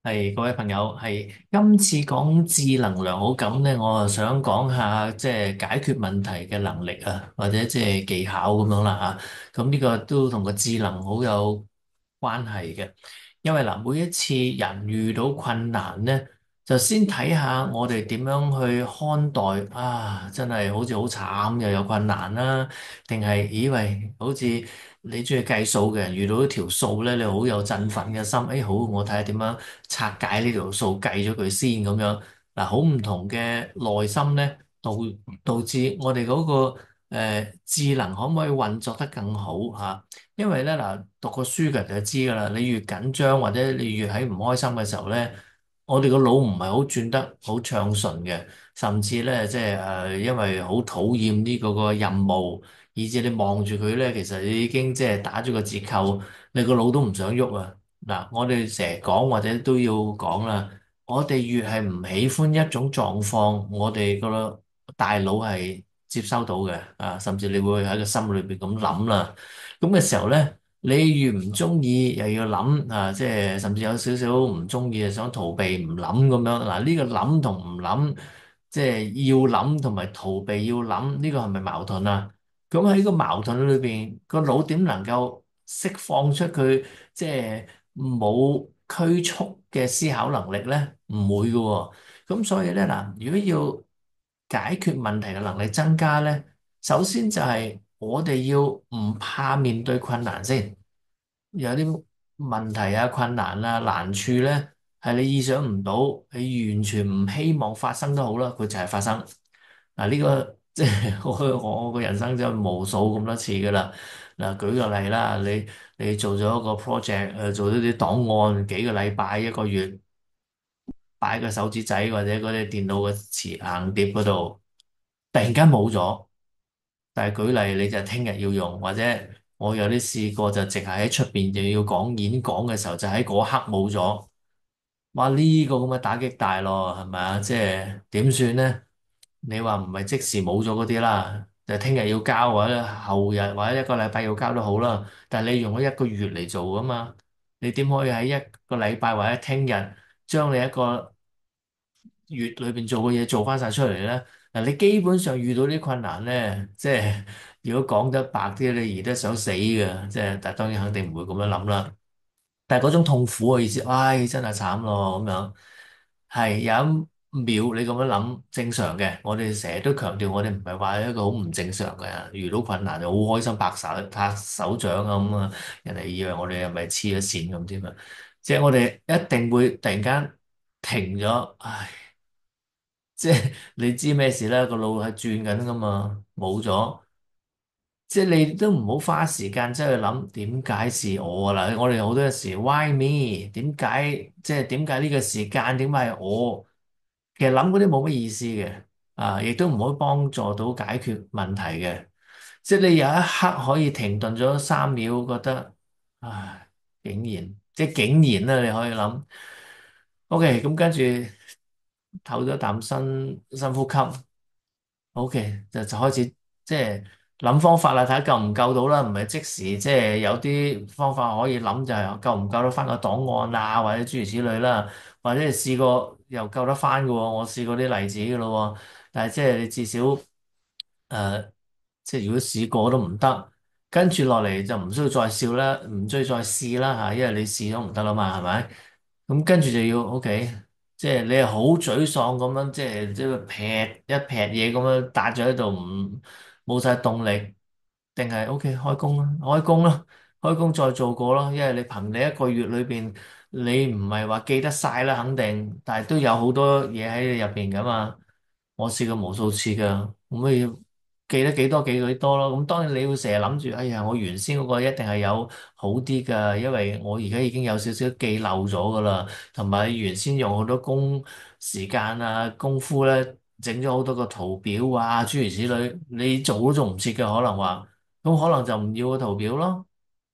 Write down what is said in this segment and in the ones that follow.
係各位朋友，今次講智能良好感咧，我啊想講下即係解決問題嘅能力啊，或者即係技巧咁樣啦嚇。咁呢個都同個智能好有關係嘅，因為嗱，每一次人遇到困難咧，就先睇下我哋點樣去看待啊，真係好似好慘又有困難啦，定係以為好似你中意計數嘅人遇到一條數咧，你好有振奮嘅心，誒好，我睇下點樣拆解呢條數，計咗佢先咁樣。嗱，好唔同嘅內心咧，導致我哋嗰個智能可唔可以運作得更好嚇？因為咧嗱，讀過書嘅人就知㗎啦，你越緊張或者你越喺唔開心嘅時候咧，我哋個腦唔係好轉得好暢順嘅，甚至咧即係因為好討厭呢個任務，以至你望住佢咧，其實你已經即係打咗個折扣，你個腦都唔想喐啊！嗱，我哋成日講或者都要講啦，我哋越係唔喜歡一種狀況，我哋個大腦係接收到嘅啊，甚至你會喺個心裏邊咁諗啦，咁嘅時候咧。你越唔中意，又要諗啊，即係甚至有少少唔中意，想逃避唔諗咁樣。嗱，呢個諗同唔諗，即係要諗同埋逃避要諗，呢個係咪矛盾啊？咁喺個矛盾裏邊，個腦點能夠釋放出佢即係冇拘束嘅思考能力咧？唔會嘅喎。咁所以咧嗱，如果要解決問題嘅能力增加咧，首先就係我哋要唔怕面對困難先。有啲問題啊、困難啊、難處咧，係你意想唔到，你完全唔希望發生都好啦，佢就係發生。嗱，呢個即係我個人生就無數咁多次噶啦。嗱，舉個例啦，你做咗一個 project，做咗啲檔案，幾個禮拜、一個月，擺個手指仔或者嗰啲電腦嘅磁硬碟嗰度，突然間冇咗。但係舉例，你就聽日要用，或者我有啲試過就淨係喺出邊就要講演講嘅時候，就喺嗰刻冇咗。哇！呢個咁嘅打擊大咯，係咪啊？即係點算咧？你話唔係即時冇咗嗰啲啦，就聽日要交或者後日或者一個禮拜要交都好啦。但係你用咗一個月嚟做噶嘛，你點可以喺一個禮拜或者聽日將你一個月裏邊做嘅嘢做翻晒出嚟咧？嗱，你基本上遇到啲困難咧，即係如果講得白啲，你而家想死嘅，即係，但係當然肯定唔會咁樣諗啦。但係嗰種痛苦嘅意思，唉，真係慘咯咁樣，係有一秒你咁樣諗正常嘅。我哋成日都強調，我哋唔係話一個好唔正常嘅人，遇到困難就好開心拍手掌啊咁啊，人哋以為我哋係咪黐咗線咁添啊？即係我哋一定會突然間停咗，唉，即係你知咩事啦？個腦係轉緊噶嘛，冇咗。即係你都唔好花時間即係去諗點解是我啊嗱，我哋好多時 why me？點解即係點解呢個時間點解係我？其實諗嗰啲冇乜意思嘅啊，亦都唔可以幫助到解決問題嘅。即係你有一刻可以停頓咗3秒，覺得唉，竟然即係竟然啦，你可以諗，OK，咁跟住唞咗啖深呼吸。OK，就開始即係諗方法啦，睇下夠唔夠到啦，唔係即時即係有啲方法可以諗，就係夠唔夠得翻個檔案啊，或者諸如此類啦，或者係試過又夠得翻嘅喎，我試過啲例子嘅咯喎，但係即係你至少即係如果試過都唔得，跟住落嚟就唔需要再笑啦，唔需要再試啦嚇，因為你試都唔得啦嘛，係咪？咁跟住就要 OK。即係你係好沮喪咁樣，即係劈嘢咁樣搭咗喺度，唔冇晒動力，定係 OK 開工啦，開工啦，開工再做過咯。因為你憑你一個月裏邊，你唔係話記得晒啦，肯定，但係都有好多嘢喺你入邊噶嘛。我試過無數次噶，咁咪記得幾多記幾多咯。咁當然你要成日諗住，哎呀，我原先嗰個一定係有好啲噶，因為我而家已經有少少記漏咗噶啦。同埋原先用好多時間啊功夫咧，整咗好多個圖表啊，諸如此類，你做都做唔切嘅，可能話，咁可能就唔要個圖表咯，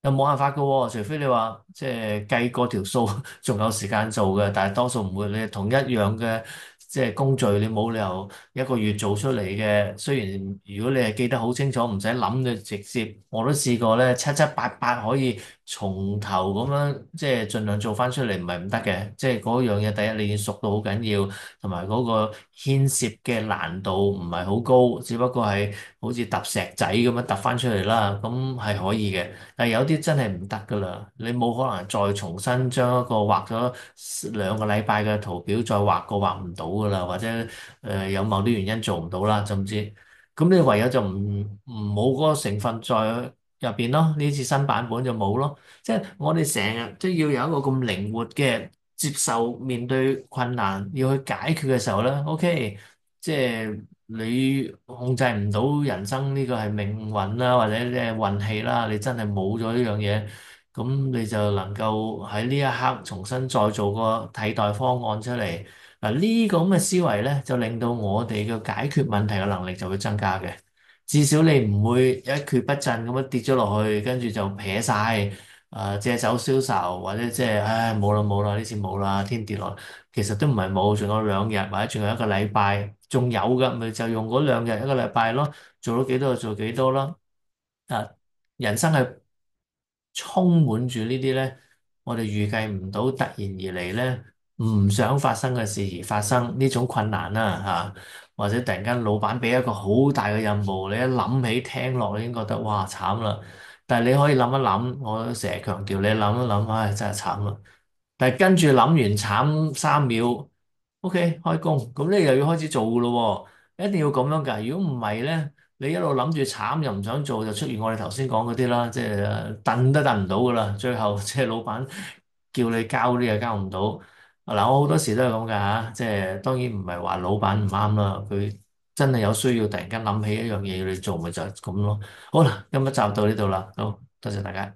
又冇辦法噶喎，除非你話即係計過條數，仲有時間做嘅，但係多數唔會，你同一樣嘅即係工序，你冇理由一個月做出嚟嘅。雖然如果你係記得好清楚，唔使諗就直接，我都試過咧，七七八八可以從頭咁樣，即係盡量做翻出嚟，唔係唔得嘅。即係嗰樣嘢，第一你要熟到好緊要，同埋嗰個牽涉嘅難度唔係好高，只不過係好似揼石仔咁樣揼翻出嚟啦，咁係可以嘅。但係有啲真係唔得噶啦，你冇可能再重新將一個畫咗2個禮拜嘅圖表再畫唔到噶啦，或者有某啲原因做唔到啦，總之，咁你唯有就唔冇嗰個成分在入邊咯，呢次新版本就冇咯。即係我哋成日都要有一個咁靈活嘅接受面對困難要去解決嘅時候咧，OK，即係你控制唔到人生呢個係命運啦，或者即係運氣啦，你真係冇咗呢樣嘢，咁你就能夠喺呢一刻重新再做個替代方案出嚟。嗱，呢個咁嘅思維咧，就令到我哋嘅解決問題嘅能力就會增加嘅。至少你唔會一蹶不振咁樣跌咗落去，跟住就撇晒，借酒消愁，或者即係唉冇啦冇啦，呢次冇啦，天跌落，其實都唔係冇，仲有2日或者仲有1個禮拜，仲有㗎，咪就用嗰2日1個禮拜咯，做到幾多就做幾多咯。啊，人生係充滿住呢啲咧，我哋預計唔到，突然而嚟咧，唔想發生嘅事而發生呢種困難啦嚇，或者突然間老闆俾一個好大嘅任務，你一諗起聽落，你已經覺得哇慘啦。但係你可以諗一諗，我成日強調你諗一諗，唉真係慘啦。但係跟住諗完慘3秒，OK 開工，咁你又要開始做噶咯喎，一定要咁樣㗎。如果唔係咧，你一路諗住慘又唔想做，就出現我哋頭先講嗰啲啦，即係燉都燉唔到噶啦。最後即係老闆叫你交啲嘢交唔到。嗱，我好多時都係咁㗎嚇，即係當然唔係話老闆唔啱啦，佢真係有需要突然間諗起一樣嘢要你做，咪就係咁咯。好啦，今日就到呢度啦，好多謝大家。